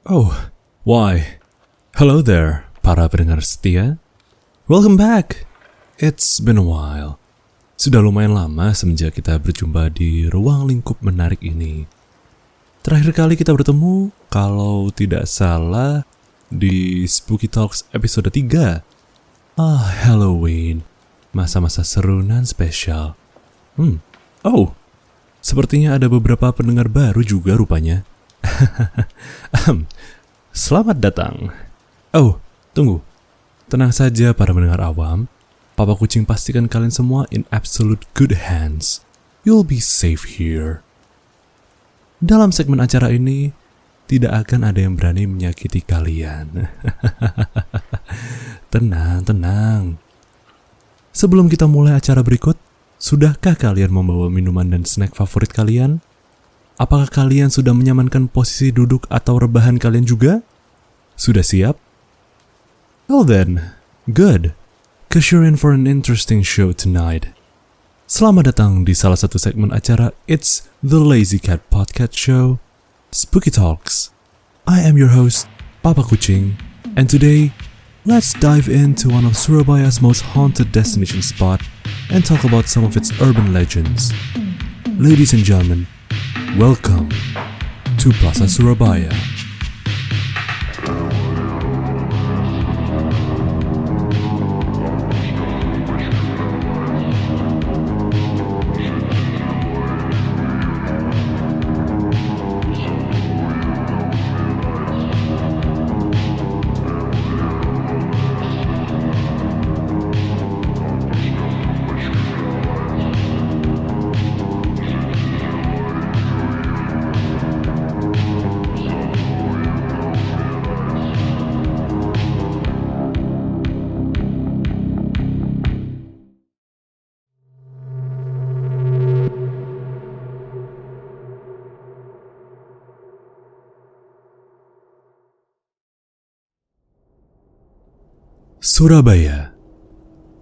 Oh, why? Hello there, para pendengar setia. Welcome back. It's been a while. Sudah lumayan lama semenjak kita berjumpa di ruang lingkup menarik ini. Terakhir kali kita bertemu, kalau tidak salah, di Spooky Talks episode 3. Halloween. Masa-masa seru dan spesial. Oh, sepertinya ada beberapa pendengar baru juga rupanya. Selamat datang. Oh, tunggu. Tenang saja para pendengar awam. Papa Kucing pastikan kalian semua in absolute good hands. You'll be safe here. Dalam segmen acara ini, tidak akan ada yang berani menyakiti kalian. Tenang. Sebelum kita mulai acara berikut, sudahkah kalian membawa minuman dan snack favorit kalian? Apakah kalian sudah menyamankan posisi duduk atau rebahan kalian juga? Sudah siap? Well then, good. 'Cause you're in for an interesting show tonight. Selamat datang di salah satu segmen acara It's the Lazy Cat Podcast Show, Spooky Talks. I am your host, Papa Kucing, and today, let's dive into one of Surabaya's most haunted destination spot and talk about some of its urban legends. Ladies and gentlemen, welcome to Plaza Surabaya. Surabaya,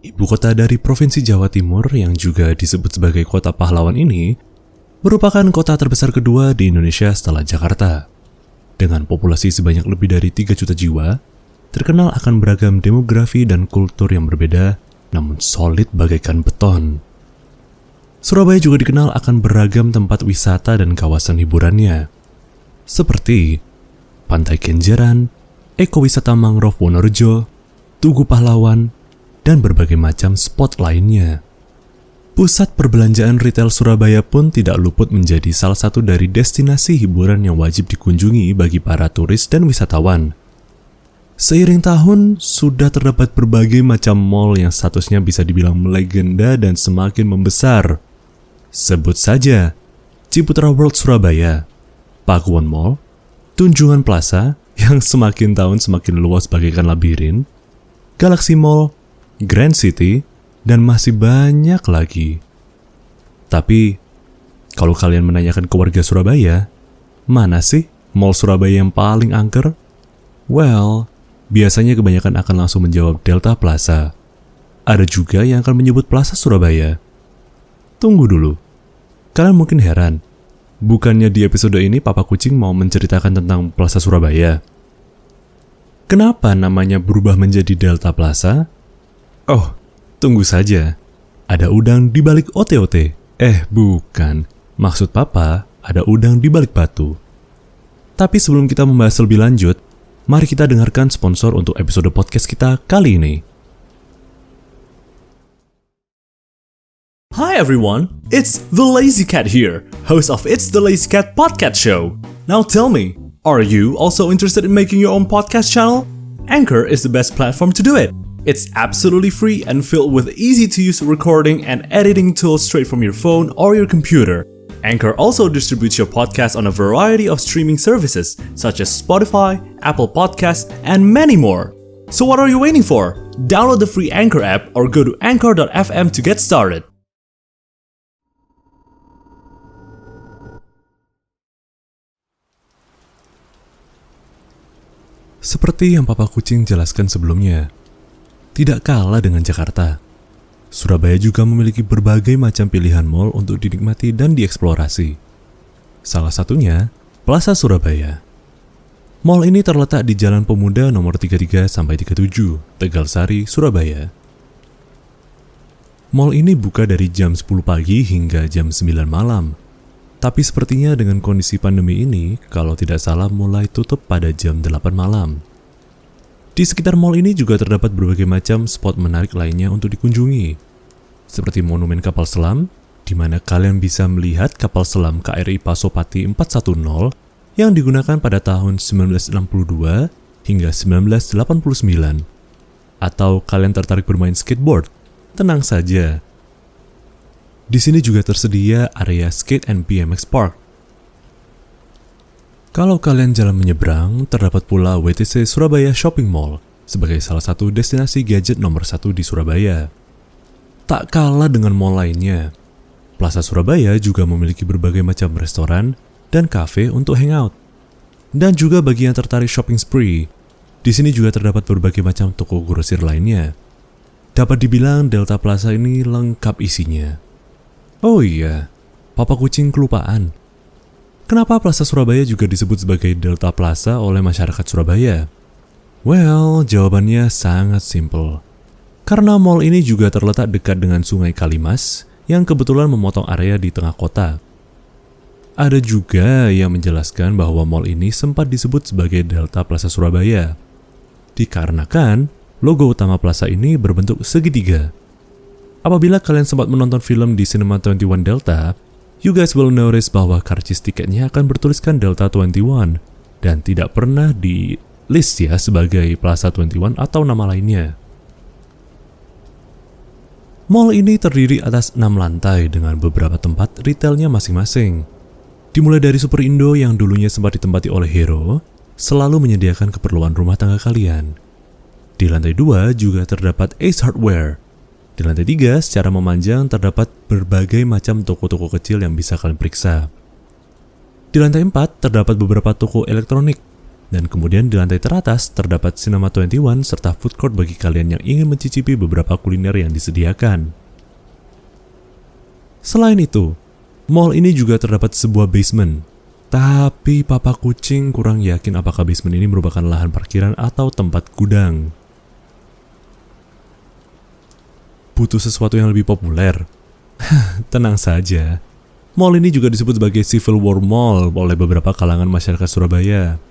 ibu kota dari Provinsi Jawa Timur yang juga disebut sebagai kota pahlawan ini, merupakan kota terbesar kedua di Indonesia setelah Jakarta. Dengan populasi sebanyak lebih dari 3 juta jiwa, terkenal akan beragam demografi dan kultur yang berbeda, namun solid bagaikan beton. Surabaya juga dikenal akan beragam tempat wisata dan kawasan hiburannya, seperti Pantai Kenjeran, Ekowisata Mangrove Wonorejo, Tugu Pahlawan, dan berbagai macam spot lainnya. Pusat perbelanjaan retail Surabaya pun tidak luput menjadi salah satu dari destinasi hiburan yang wajib dikunjungi bagi para turis dan wisatawan. Seiring tahun, sudah terdapat berbagai macam mall yang statusnya bisa dibilang melegenda dan semakin membesar. Sebut saja Ciputra World Surabaya, Pakuwon Mall, Tunjungan Plaza yang semakin tahun semakin luas bagaikan labirin, Galaxy Mall, Grand City, dan masih banyak lagi. Tapi, kalau kalian menanyakan ke warga Surabaya, mana sih mall Surabaya yang paling angker? Well, biasanya kebanyakan akan langsung menjawab Delta Plaza. Ada juga yang akan menyebut Plaza Surabaya. Tunggu dulu. Kalian mungkin heran, bukannya di episode ini Papa Kucing mau menceritakan tentang Plaza Surabaya? Kenapa namanya berubah menjadi Delta Plaza? Oh, tunggu saja. Ada udang di balik ote-ote. Bukan. Maksud Papa, ada udang di balik batu. Tapi sebelum kita membahas lebih lanjut, mari kita dengarkan sponsor untuk episode podcast kita kali ini. Hi everyone, it's the Lazy Cat here, host of It's the Lazy Cat Podcast Show. Now tell me, are you also interested in making your own podcast channel? Anchor is the best platform to do it. It's absolutely free and filled with easy-to-use recording and editing tools straight from your phone or your computer. Anchor also distributes your podcast on a variety of streaming services such as Spotify, Apple Podcasts, and many more. So what are you waiting for? Download the free Anchor app or go to anchor.fm to get started. Seperti yang Papa Kucing jelaskan sebelumnya, tidak kalah dengan Jakarta, Surabaya juga memiliki berbagai macam pilihan mall untuk dinikmati dan dieksplorasi. Salah satunya, Plaza Surabaya. Mall ini terletak di Jalan Pemuda nomor 33-37, Tegalsari, Surabaya. Mall ini buka dari jam 10 pagi hingga jam 9 malam. Tapi sepertinya dengan kondisi pandemi ini, kalau tidak salah mulai tutup pada jam 8 malam. Di sekitar mall ini juga terdapat berbagai macam spot menarik lainnya untuk dikunjungi. Seperti Monumen Kapal Selam, di mana kalian bisa melihat kapal selam KRI Pasopati 410 yang digunakan pada tahun 1962 hingga 1989. Atau kalian tertarik bermain skateboard? Tenang saja. Di sini juga tersedia area skate and BMX park. Kalau kalian jalan menyeberang, terdapat pula WTC Surabaya Shopping Mall sebagai salah satu destinasi gadget nomor 1 di Surabaya. Tak kalah dengan mall lainnya, Plaza Surabaya juga memiliki berbagai macam restoran dan kafe untuk hangout. Dan juga bagi yang tertarik shopping spree, di sini juga terdapat berbagai macam toko grosir lainnya. Dapat dibilang Delta Plaza ini lengkap isinya. Oh iya, papa kucing kelupaan. Kenapa Plaza Surabaya juga disebut sebagai Delta Plaza oleh masyarakat Surabaya? Well, jawabannya sangat simpel. Karena mall ini juga terletak dekat dengan Sungai Kalimas yang kebetulan memotong area di tengah kota. Ada juga yang menjelaskan bahwa mall ini sempat disebut sebagai Delta Plaza Surabaya, dikarenakan logo utama plaza ini berbentuk segitiga. Apabila kalian sempat menonton film di Cinema 21 Delta, you guys will notice bahwa karcis tiketnya akan bertuliskan Delta 21 dan tidak pernah di list ya sebagai Plaza 21 atau nama lainnya. Mall ini terdiri atas 6 lantai dengan beberapa tempat retailnya masing-masing. Dimulai dari Super Indo yang dulunya sempat ditempati oleh Hero, selalu menyediakan keperluan rumah tangga kalian. Di lantai 2 juga terdapat Ace Hardware. Di lantai 3 secara memanjang terdapat berbagai macam toko-toko kecil yang bisa kalian periksa. Di lantai 4 terdapat beberapa toko elektronik. Dan kemudian di lantai teratas terdapat Cinema 21 serta food court bagi kalian yang ingin mencicipi beberapa kuliner yang disediakan. Selain itu, mall ini juga terdapat sebuah basement. Tapi papa kucing kurang yakin apakah basement ini merupakan lahan parkiran atau tempat gudang. Butuh sesuatu yang lebih populer? Tenang saja. Mall ini juga disebut sebagai Civil War Mall oleh beberapa kalangan masyarakat Surabaya.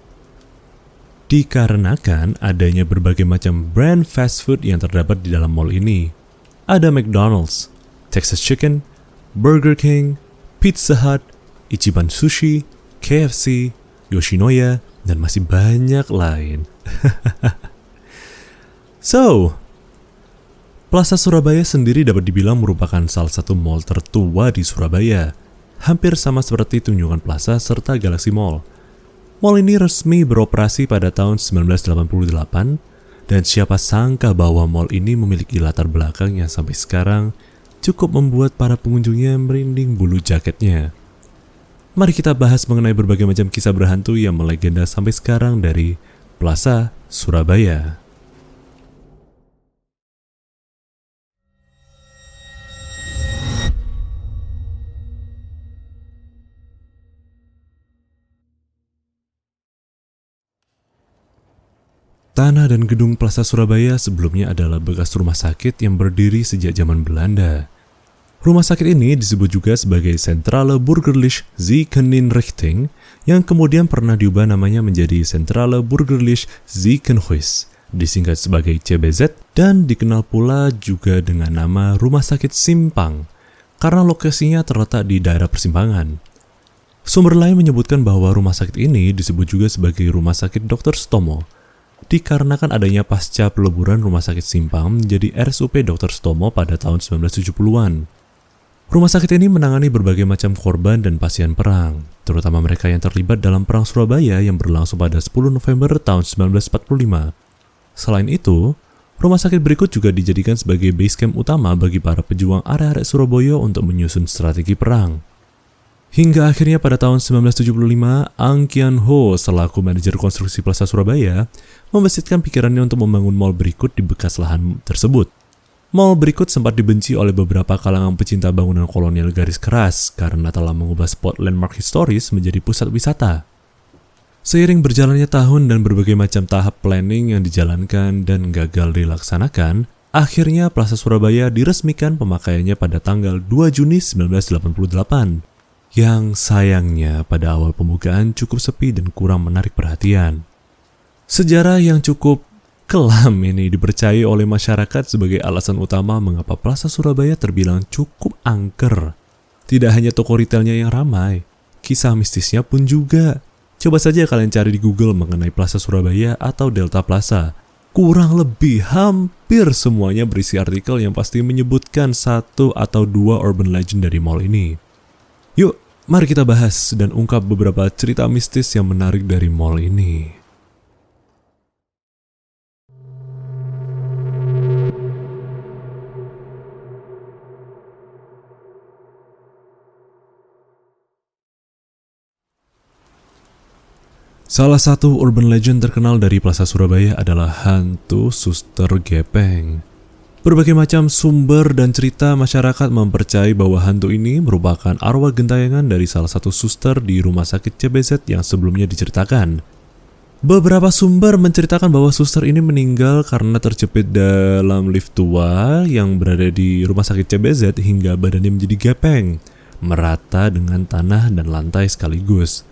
Dikarenakan adanya berbagai macam brand fast food yang terdapat di dalam mall ini. Ada McDonald's, Texas Chicken, Burger King, Pizza Hut, Ichiban Sushi, KFC, Yoshinoya, dan masih banyak lain. So, Plaza Surabaya sendiri dapat dibilang merupakan salah satu mall tertua di Surabaya, hampir sama seperti Tunjungan Plaza serta Galaxy Mall. Mall ini resmi beroperasi pada tahun 1988, dan siapa sangka bahwa mall ini memiliki latar belakang yang sampai sekarang cukup membuat para pengunjungnya merinding bulu jaketnya. Mari kita bahas mengenai berbagai macam kisah berhantu yang melegenda sampai sekarang dari Plaza Surabaya. Tanah dan gedung Plaza Surabaya sebelumnya adalah bekas rumah sakit yang berdiri sejak zaman Belanda. Rumah sakit ini disebut juga sebagai Centrale Burgerlich Ziekeninrichting yang kemudian pernah diubah namanya menjadi Centrale Burgerlich Ziekenhuis, disingkat sebagai CBZ, dan dikenal pula juga dengan nama Rumah Sakit Simpang karena lokasinya terletak di daerah persimpangan. Sumber lain menyebutkan bahwa rumah sakit ini disebut juga sebagai Rumah Sakit Dr. Stomo, dikarenakan adanya pasca peleburan Rumah Sakit Simpang menjadi RSUP Dr. Stomo pada tahun 1970-an. Rumah sakit ini menangani berbagai macam korban dan pasien perang, terutama mereka yang terlibat dalam Perang Surabaya yang berlangsung pada 10 November tahun 1945. Selain itu, rumah sakit berikut juga dijadikan sebagai base camp utama bagi para pejuang arek-arek Surabaya untuk menyusun strategi perang. Hingga akhirnya pada tahun 1975, Ang Kian Ho selaku manajer konstruksi Plaza Surabaya membesitkan pikirannya untuk membangun mall berikut di bekas lahan tersebut. Mall berikut sempat dibenci oleh beberapa kalangan pecinta bangunan kolonial garis keras karena telah mengubah spot landmark historis menjadi pusat wisata. Seiring berjalannya tahun dan berbagai macam tahap planning yang dijalankan dan gagal dilaksanakan, akhirnya Plaza Surabaya diresmikan pemakaiannya pada tanggal 2 Juni 1988. Yang sayangnya pada awal pembukaan cukup sepi dan kurang menarik perhatian. Sejarah yang cukup kelam ini dipercayai oleh masyarakat sebagai alasan utama mengapa Plaza Surabaya terbilang cukup angker. Tidak hanya toko retailnya yang ramai, kisah mistisnya pun juga. Coba saja kalian cari di Google mengenai Plaza Surabaya atau Delta Plaza. Kurang lebih hampir semuanya berisi artikel yang pasti menyebutkan satu atau dua urban legend dari mall ini. Yuk, mari kita bahas dan ungkap beberapa cerita mistis yang menarik dari mall ini. Salah satu urban legend terkenal dari Plaza Surabaya adalah hantu Suster Gepeng. Berbagai macam sumber dan cerita masyarakat mempercayai bahwa hantu ini merupakan arwah gentayangan dari salah satu suster di rumah sakit CBZ yang sebelumnya diceritakan. Beberapa sumber menceritakan bahwa suster ini meninggal karena terjepit dalam lift tua yang berada di rumah sakit CBZ hingga badannya menjadi gepeng, merata dengan tanah dan lantai sekaligus.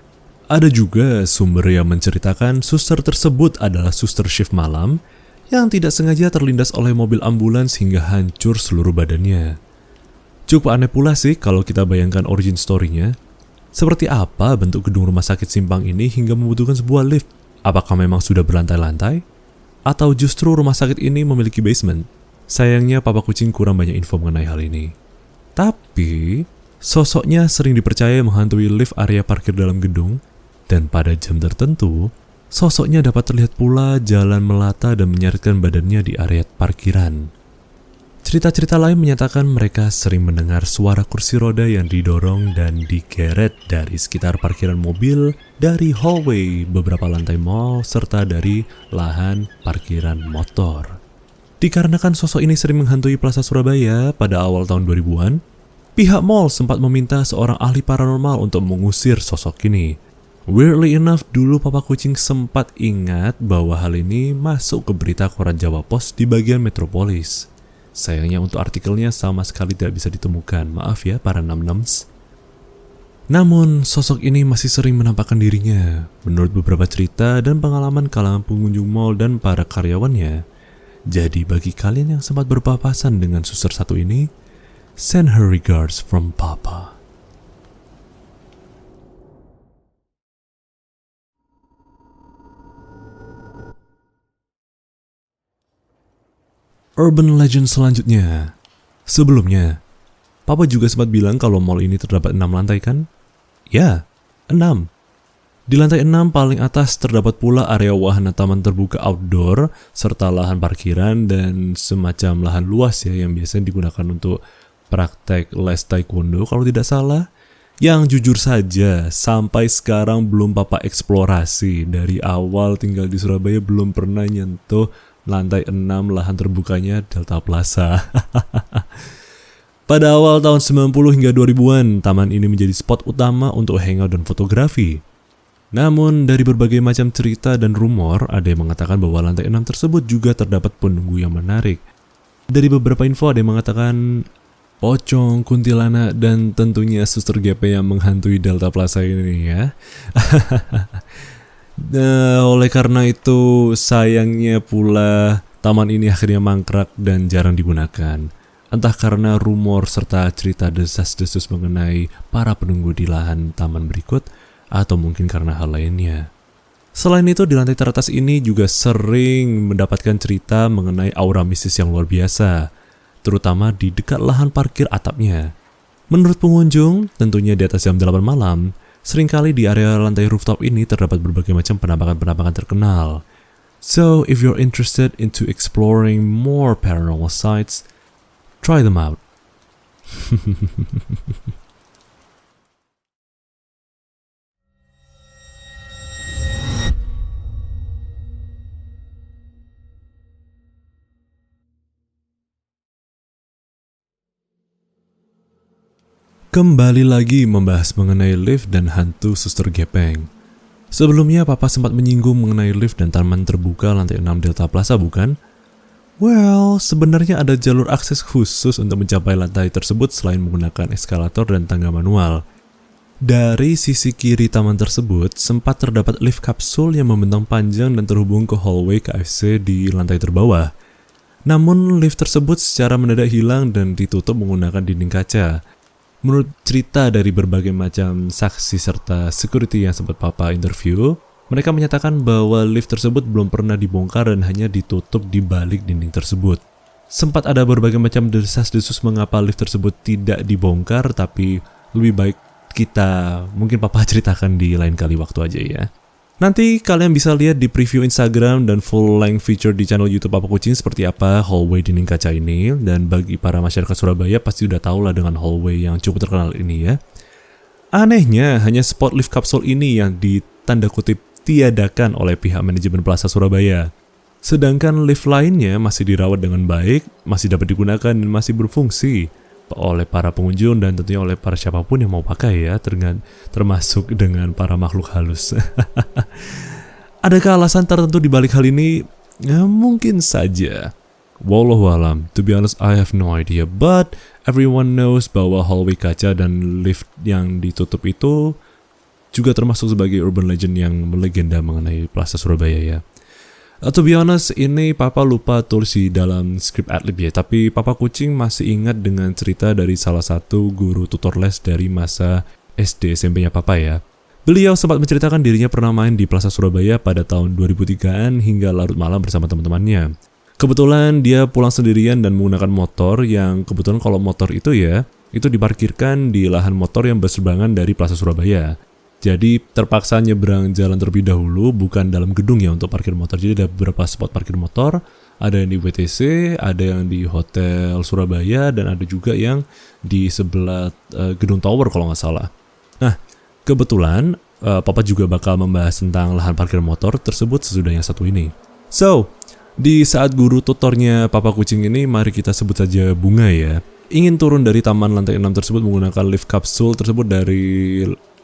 Ada juga sumber yang menceritakan suster tersebut adalah suster shift malam yang tidak sengaja terlindas oleh mobil ambulans hingga hancur seluruh badannya. Cukup aneh pula sih kalau kita bayangkan origin story-nya. Seperti apa bentuk gedung rumah sakit Simpang ini hingga membutuhkan sebuah lift? Apakah memang sudah berlantai-lantai? Atau justru rumah sakit ini memiliki basement? Sayangnya Papa Kucing kurang banyak info mengenai hal ini. Tapi, sosoknya sering dipercaya menghantui lift area parkir dalam gedung. Dan pada jam tertentu, sosoknya dapat terlihat pula jalan melata dan menyaritkan badannya di area parkiran. Cerita-cerita lain menyatakan mereka sering mendengar suara kursi roda yang didorong dan digeret dari sekitar parkiran mobil, dari hallway beberapa lantai mall, serta dari lahan parkiran motor. Dikarenakan sosok ini sering menghantui Plaza Surabaya pada awal tahun 2000-an, pihak mall sempat meminta seorang ahli paranormal untuk mengusir sosok ini. Weirdly enough, dulu Papa Kucing sempat ingat bahwa hal ini masuk ke berita koran Jawa Pos di bagian metropolis. Sayangnya untuk artikelnya sama sekali tidak bisa ditemukan, maaf ya para nam-nams. Namun, sosok ini masih sering menampakkan dirinya. Menurut beberapa cerita dan pengalaman kalangan pengunjung mall dan para karyawannya. Jadi bagi kalian yang sempat berpapasan dengan suster satu ini, send her regards from Papa. Urban legend selanjutnya. Sebelumnya, Papa juga sempat bilang kalau mall ini terdapat 6 lantai kan? Ya, 6. Di lantai 6 paling atas terdapat pula area wahana taman terbuka outdoor, serta lahan parkiran dan semacam lahan luas ya yang biasanya digunakan untuk praktek les taekwondo kalau tidak salah. Yang jujur saja, sampai sekarang belum Papa eksplorasi. Dari awal tinggal di Surabaya belum pernah nyentuh lantai 6 lahan terbukanya Delta Plaza. Pada awal tahun 90 hingga 2000-an, taman ini menjadi spot utama untuk hangout dan fotografi. Namun, dari berbagai macam cerita dan rumor, ada yang mengatakan bahwa lantai 6 tersebut juga terdapat penunggu yang menarik. Dari beberapa info ada yang mengatakan pocong, kuntilanak, dan tentunya suster GP yang menghantui Delta Plaza ini ya. Nah, oleh karena itu, sayangnya pula taman ini akhirnya mangkrak dan jarang digunakan. Entah karena rumor serta cerita desas-desus mengenai para penunggu di lahan taman berikut, atau mungkin karena hal lainnya. Selain itu, di lantai teratas ini juga sering mendapatkan cerita mengenai aura mistis yang luar biasa, terutama di dekat lahan parkir atapnya. Menurut pengunjung, tentunya di atas jam 8 malam, seringkali di area lantai rooftop ini terdapat berbagai macam penampakan-penampakan terkenal. So, if you're interested into exploring more paranormal sites, try them out. Kembali lagi membahas mengenai lift dan hantu suster gepeng. Sebelumnya Papa sempat menyinggung mengenai lift dan taman terbuka lantai 6 Delta Plaza, bukan? Well, sebenarnya ada jalur akses khusus untuk mencapai lantai tersebut selain menggunakan eskalator dan tangga manual. Dari sisi kiri taman tersebut, sempat terdapat lift kapsul yang membentang panjang dan terhubung ke hallway KFC di lantai terbawah. Namun, lift tersebut secara mendadak hilang dan ditutup menggunakan dinding kaca. Menurut cerita dari berbagai macam saksi serta security yang sempat Papa interview, mereka menyatakan bahwa lift tersebut belum pernah dibongkar dan hanya ditutup di balik dinding tersebut. Sempat ada berbagai macam desas-desus mengapa lift tersebut tidak dibongkar, tapi lebih baik mungkin Papa ceritakan di lain kali waktu aja ya. Nanti kalian bisa lihat di preview Instagram dan full length feature di channel YouTube Papa Kucing seperti apa hallway dinding kaca ini. Dan bagi para masyarakat Surabaya pasti udah tahu lah dengan hallway yang cukup terkenal ini ya. Anehnya hanya spot lift kapsul ini yang ditanda kutip tiadakan oleh pihak manajemen Plaza Surabaya. Sedangkan lift lainnya masih dirawat dengan baik, masih dapat digunakan dan masih berfungsi oleh para pengunjung dan tentunya oleh para siapapun yang mau pakai ya, termasuk dengan para makhluk halus. Adakah alasan tertentu di balik hal ini? Ya, mungkin saja. Wallahualam, to be honest I have no idea, but everyone knows bahwa hallway kaca dan lift yang ditutup itu juga termasuk sebagai urban legend yang melegenda mengenai Plaza Surabaya ya. To be honest, ini Papa lupa tulis di dalam skrip adlib ya, tapi Papa Kucing masih ingat dengan cerita dari salah satu guru tutor les dari masa SD SMP-nya Papa ya. Beliau sempat menceritakan dirinya pernah main di Plaza Surabaya pada tahun 2003-an hingga larut malam bersama teman-temannya. Kebetulan dia pulang sendirian dan menggunakan motor yang kebetulan kalau motor itu ya, itu diparkirkan di lahan motor yang berseberangan dari Plaza Surabaya. Jadi terpaksa nyebrang jalan terlebih dahulu, bukan dalam gedung ya untuk parkir motor. Jadi ada beberapa spot parkir motor, ada yang di WTC, ada yang di Hotel Surabaya, dan ada juga yang di sebelah gedung tower kalau nggak salah. Nah, kebetulan Papa juga bakal membahas tentang lahan parkir motor tersebut sesudah yang satu ini. So, di saat guru tutornya Papa Kucing ini, mari kita sebut saja Bunga ya, ingin turun dari taman lantai 6 tersebut menggunakan lift kapsul tersebut dari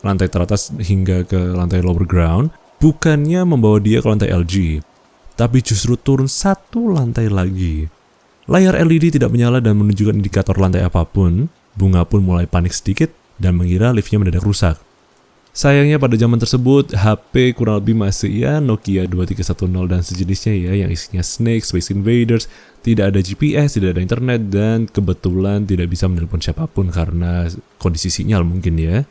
lantai teratas hingga ke lantai lower ground, bukannya membawa dia ke lantai LG, tapi justru turun satu lantai lagi. Layar LED tidak menyala dan menunjukkan indikator lantai apapun. Bunga pun mulai panik sedikit dan mengira liftnya mendadak rusak. Sayangnya pada zaman tersebut, HP kurang lebih masih ya Nokia 2310 dan sejenisnya ya, yang isinya Snake, Space Invaders, tidak ada GPS, tidak ada internet, dan kebetulan tidak bisa menelpon siapapun karena kondisi sinyal mungkin ya.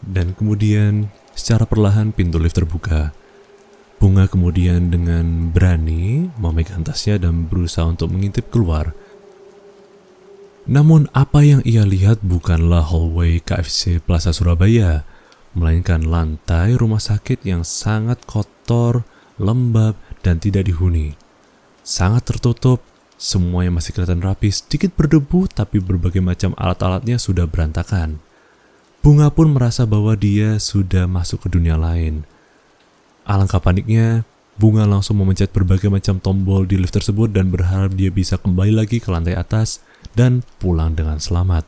Dan kemudian secara perlahan pintu lift terbuka. Bunga kemudian dengan berani memegang tasnya dan berusaha untuk mengintip keluar. Namun apa yang ia lihat bukanlah hallway KFC Plaza Surabaya, melainkan lantai rumah sakit yang sangat kotor, lembab, dan tidak dihuni. Sangat tertutup, semuanya masih kelihatan rapi, sedikit berdebu tapi berbagai macam alat-alatnya sudah berantakan. Bunga pun merasa bahwa dia sudah masuk ke dunia lain. Alangkah paniknya, Bunga langsung memencet berbagai macam tombol di lift tersebut dan berharap dia bisa kembali lagi ke lantai atas dan pulang dengan selamat.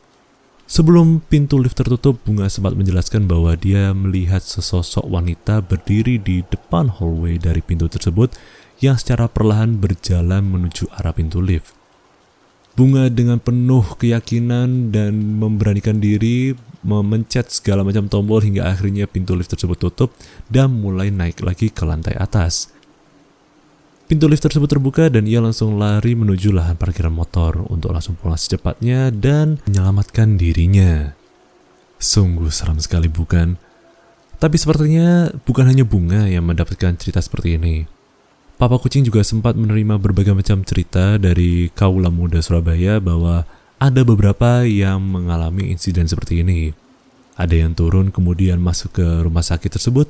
Sebelum pintu lift tertutup, Bunga sempat menjelaskan bahwa dia melihat sesosok wanita berdiri di depan hallway dari pintu tersebut yang secara perlahan berjalan menuju arah pintu lift. Bunga dengan penuh keyakinan dan memberanikan diri memencet segala macam tombol hingga akhirnya pintu lift tersebut tutup dan mulai naik lagi ke lantai atas. Pintu lift tersebut terbuka dan ia langsung lari menuju lahan parkiran motor untuk langsung pulang secepatnya dan menyelamatkan dirinya. Sungguh seram sekali bukan? Tapi sepertinya bukan hanya Bunga yang mendapatkan cerita seperti ini. Papa Kucing juga sempat menerima berbagai macam cerita dari kaula muda Surabaya bahwa ada beberapa yang mengalami insiden seperti ini. Ada yang turun kemudian masuk ke rumah sakit tersebut,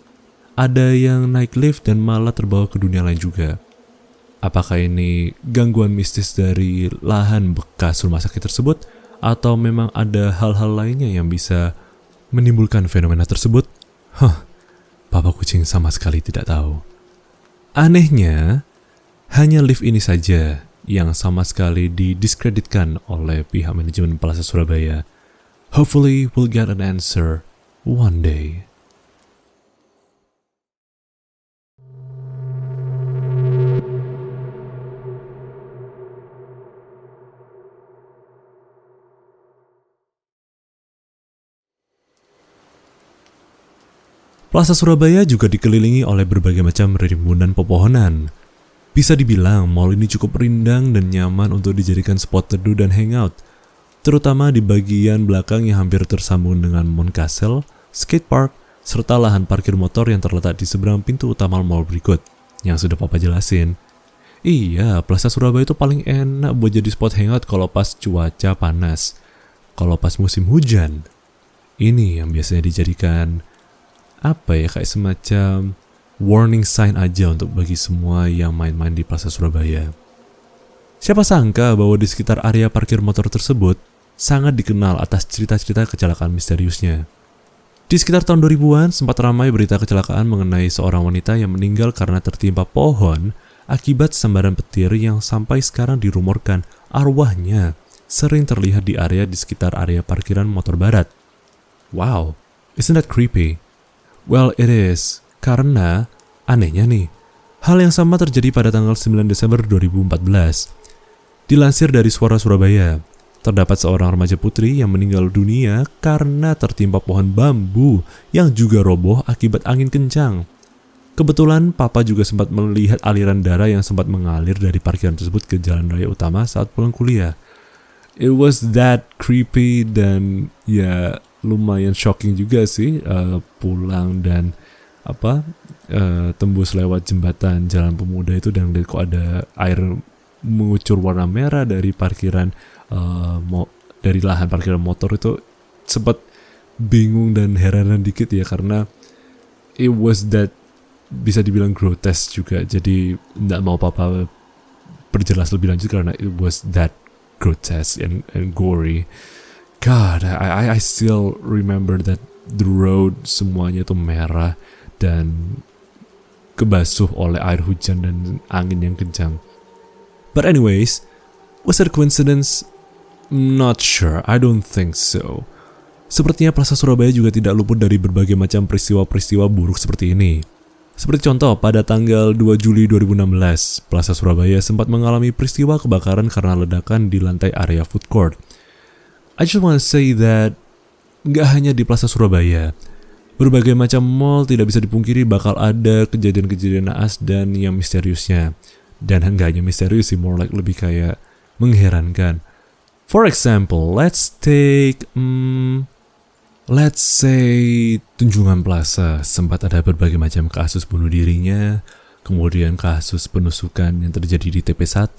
ada yang naik lift dan malah terbawa ke dunia lain juga. Apakah ini gangguan mistis dari lahan bekas rumah sakit tersebut, atau memang ada hal-hal lainnya yang bisa menimbulkan fenomena tersebut? Papa Kucing sama sekali tidak tahu. Anehnya, hanya lift ini saja yang sama sekali didiskreditkan oleh pihak manajemen Plaza Surabaya. Hopefully we'll get an answer one day. Plaza Surabaya juga dikelilingi oleh berbagai macam rimbunan pepohonan. Bisa dibilang mall ini cukup rindang dan nyaman untuk dijadikan spot teduh dan hangout, terutama di bagian belakang yang hampir tersambung dengan Mount Castle, skate park, serta lahan parkir motor yang terletak di seberang pintu utama mall berikut, yang sudah Papa jelasin. Iya, Plaza Surabaya itu paling enak buat jadi spot hangout kalau pas cuaca panas. Kalau pas musim hujan, ini yang biasanya dijadikan kayak semacam warning sign aja untuk bagi semua yang main-main di Plaza Surabaya. Siapa sangka bahwa di sekitar area parkir motor tersebut sangat dikenal atas cerita-cerita kecelakaan misteriusnya. Di sekitar tahun 2000-an sempat ramai berita kecelakaan mengenai seorang wanita yang meninggal karena tertimpa pohon akibat sambaran petir yang sampai sekarang dirumorkan arwahnya sering terlihat di sekitar area parkiran motor barat. Wow, isn't that creepy? Well, it is. Karena, anehnya nih, hal yang sama terjadi pada tanggal 9 Desember 2014. Dilansir dari Suara Surabaya, terdapat seorang remaja putri yang meninggal dunia karena tertimpa pohon bambu yang juga roboh akibat angin kencang. Kebetulan Papa juga sempat melihat aliran darah yang sempat mengalir dari parkiran tersebut ke jalan raya utama saat pulang kuliah. It was that creepy dan ya lumayan shocking juga sih pulang dan tembus lewat jembatan Jalan Pemuda itu dan kok ada air mengucur warna merah dari parkiran dari lahan parkiran motor itu sempat bingung dan heranan dikit ya karena it was that bisa dibilang grotesque juga, jadi nggak mau Papa perjelas lebih lanjut karena it was that grotesque and gory. God, I still remember that the road semuanya itu merah dan kebasuh oleh air hujan dan angin yang kencang. But anyways, was it a coincidence? Not sure, I don't think so. Sepertinya Plaza Surabaya juga tidak luput dari berbagai macam peristiwa-peristiwa buruk seperti ini. Seperti contoh, pada tanggal 2 Juli 2016, Plaza Surabaya sempat mengalami peristiwa kebakaran karena ledakan di lantai area food court. I just want to say that nggak hanya di Plaza Surabaya, berbagai macam mall tidak bisa dipungkiri bakal ada kejadian-kejadian naas dan yang misteriusnya. Dan nggak hanya misterius sih, more like lebih kayak mengherankan. For example, let's say Tunjungan Plaza sempat ada berbagai macam kasus bunuh dirinya, kemudian kasus penusukan yang terjadi di TP1,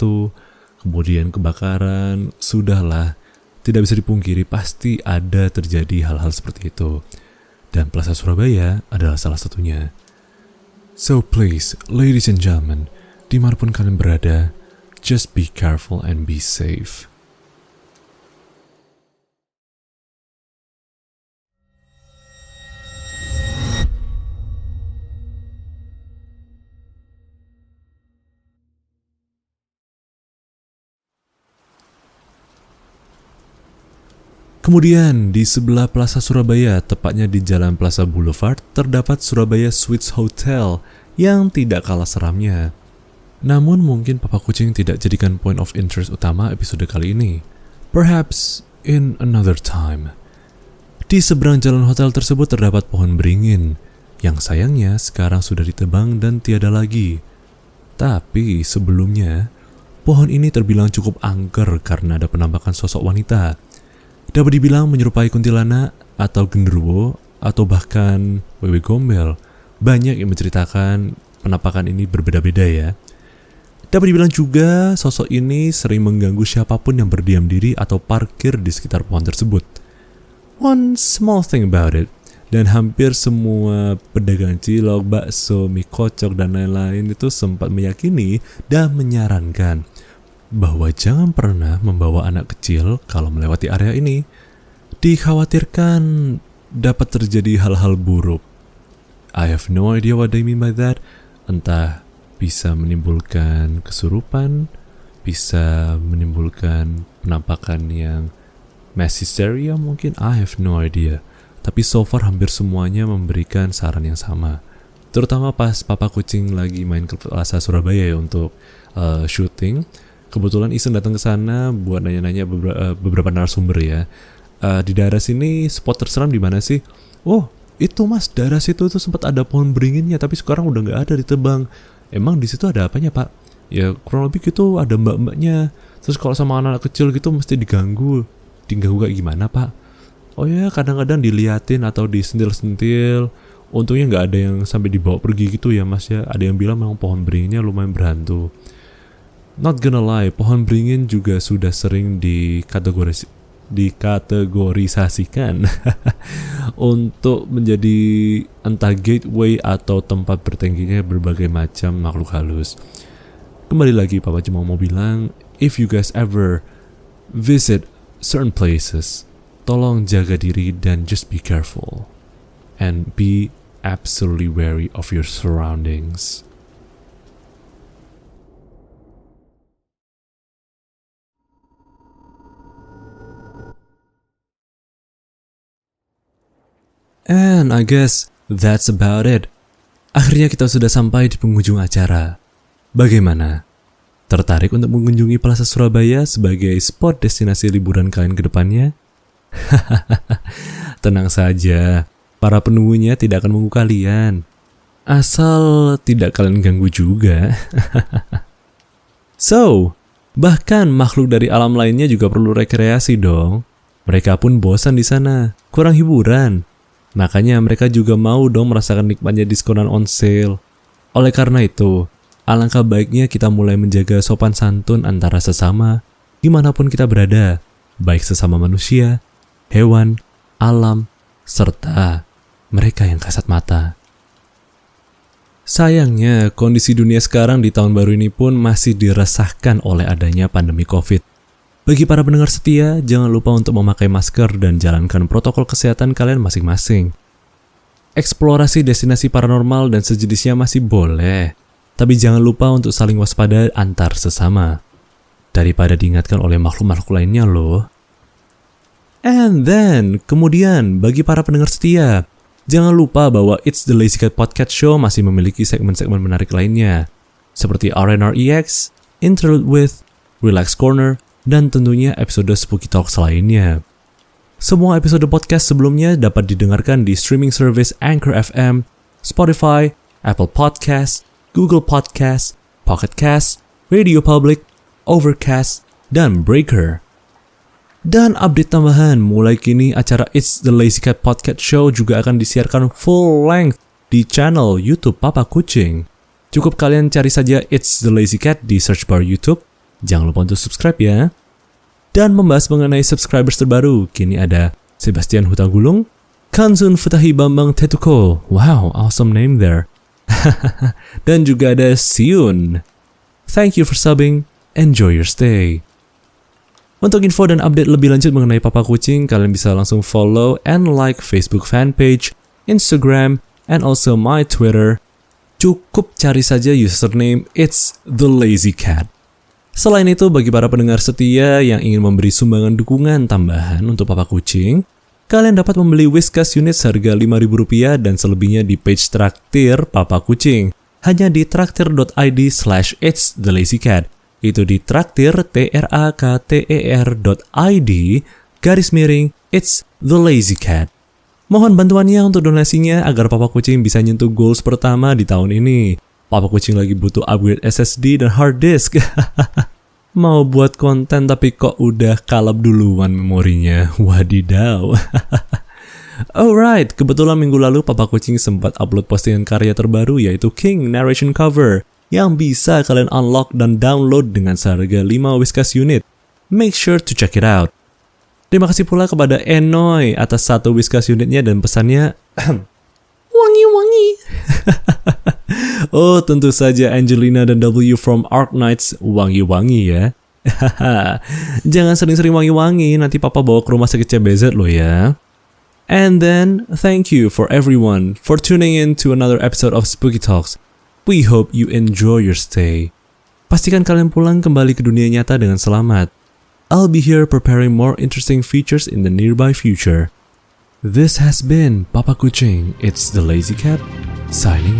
kemudian kebakaran, sudahlah. Tidak bisa dipungkiri pasti ada terjadi hal-hal seperti itu. Dan Plaza Surabaya adalah salah satunya. So please, ladies and gentlemen, dimanapun kalian berada, just be careful and be safe. Kemudian, di sebelah Plaza Surabaya, tepatnya di Jalan Plaza Boulevard, terdapat Surabaya Suites Hotel yang tidak kalah seramnya. Namun mungkin Papa Kucing tidak jadikan point of interest utama episode kali ini. Perhaps in another time. Di seberang jalan hotel tersebut terdapat pohon beringin, yang sayangnya sekarang sudah ditebang dan tiada lagi. Tapi sebelumnya, pohon ini terbilang cukup angker karena ada penampakan sosok wanita. Dapat dibilang menyerupai kuntilanak atau genderuwo atau bahkan wewe gombel. Banyak yang menceritakan penampakan ini berbeda-beda ya. Dapat dibilang juga sosok ini sering mengganggu siapapun yang berdiam diri atau parkir di sekitar pohon tersebut. One small thing about it, dan hampir semua pedagang cilok, bakso, mie kocok, dan lain-lain itu sempat meyakini dan menyarankan bahwa jangan pernah membawa anak kecil kalau melewati area ini. Dikhawatirkan dapat terjadi hal-hal buruk. I have no idea what they mean by that. Entah bisa menimbulkan kesurupan, bisa menimbulkan penampakan yang mass hysteria mungkin, I have no idea. Tapi so far hampir semuanya memberikan saran yang sama. Terutama pas Papa Kucing lagi main ke Plaza Surabaya ya untuk syuting. Kebetulan iseng datang ke sana buat nanya-nanya beberapa narasumber ya. Di daerah sini spot terseram di mana sih? Oh, Itu mas, daerah situ tuh sempat ada pohon beringinnya, tapi sekarang udah nggak ada, ditebang. Emang di situ ada apanya pak? Ya kurang lebih gitu ada mbak-mbaknya. Terus kalau sama anak kecil gitu mesti diganggu kayak gimana pak? Oh ya kadang-kadang diliatin atau disentil-sentil. Untungnya nggak ada yang sampai dibawa pergi gitu ya mas ya. Ada yang bilang memang pohon beringinnya lumayan berhantu. Not gonna lie, pohon beringin juga sudah sering dikategorisasikan untuk menjadi entah gateway atau tempat bertenggernya berbagai macam makhluk halus. Kembali lagi Papa cuma mau bilang, if you guys ever visit certain places, tolong jaga diri dan just be careful and be absolutely wary of your surroundings. And I guess that's about it. Akhirnya kita sudah sampai di penghujung acara. Bagaimana? Tertarik untuk mengunjungi Plaza Surabaya sebagai spot destinasi liburan kalian ke depannya? Tenang saja, para penunggunya tidak akan menunggu kalian. Asal tidak kalian ganggu juga. So, bahkan makhluk dari alam lainnya juga perlu rekreasi dong. Mereka pun bosan di sana, kurang hiburan. Makanya mereka juga mau dong merasakan nikmatnya diskonan on sale. Oleh karena itu, alangkah baiknya kita mulai menjaga sopan santun antara sesama, dimanapun kita berada, baik sesama manusia, hewan, alam, serta mereka yang kasat mata. Sayangnya, kondisi dunia sekarang di tahun baru ini pun masih diresahkan oleh adanya pandemi COVID. Bagi para pendengar setia, jangan lupa untuk memakai masker dan jalankan protokol kesehatan kalian masing-masing. Eksplorasi destinasi paranormal dan sejenisnya masih boleh, tapi jangan lupa untuk saling waspada antar sesama, daripada diingatkan oleh makhluk-makhluk lainnya loh. And then, kemudian bagi para pendengar setia, jangan lupa bahwa It's the Lazy Cat Podcast Show masih memiliki segmen-segmen menarik lainnya, seperti RNREX, Interlude With, Relax Corner, dan tentunya episode Spooky Talks lainnya. Semua episode podcast sebelumnya dapat didengarkan di streaming service Anchor FM, Spotify, Apple Podcasts, Google Podcasts, Pocket Casts, Radio Public, Overcast, dan Breaker. Dan update tambahan, mulai kini acara It's the Lazy Cat Podcast Show juga akan disiarkan full length di channel YouTube Papa Kucing. Cukup kalian cari saja It's the Lazy Cat di search bar YouTube. Jangan lupa untuk subscribe ya. Dan membahas mengenai subscribers terbaru, kini ada Sebastian Hutagulung, Kanzun Futahi Bambang Tetuko. Wow, awesome name there. Dan juga ada Siun. Thank you for subbing. Enjoy your stay. Untuk info dan update lebih lanjut mengenai Papa Kucing, kalian bisa langsung follow and like Facebook fanpage, Instagram, and also my Twitter. Cukup cari saja username It's the Lazy Cat. Selain itu, bagi para pendengar setia yang ingin memberi sumbangan dukungan tambahan untuk Papa Kucing, kalian dapat membeli Whiskas unit seharga Rp5.000 dan selebihnya di page traktir Papa Kucing. Hanya di traktir.id/itsthelazycat. Itu di traktir trakter.id/It's the Lazy Cat. Mohon bantuannya untuk donasinya agar Papa Kucing bisa nyentuh goals pertama di tahun ini. Papa Kucing lagi butuh upgrade SSD dan hard disk. Mau buat konten tapi kok udah kalap duluan memorinya. Wadidaw. Alright, kebetulan minggu lalu Papa Kucing sempat upload postingan karya terbaru yaitu King Narration Cover yang bisa kalian unlock dan download dengan seharga 5 Whiskas unit. Make sure to check it out. Terima kasih pula kepada Enoy atas 1 Whiskas unitnya dan pesannya wangi-wangi. Oh, tentu saja Angelina dan W from Ark Knights wangi-wangi ya. Jangan sering-sering wangi-wangi, nanti papa bawa ke rumah sakit CBZ lo ya. And then, thank you for everyone for tuning in to another episode of Spooky Talks. We hope you enjoy your stay. Pastikan kalian pulang kembali ke dunia nyata dengan selamat. I'll be here preparing more interesting features in the nearby future. This has been Papa Kucing, It's the Lazy Cat, signing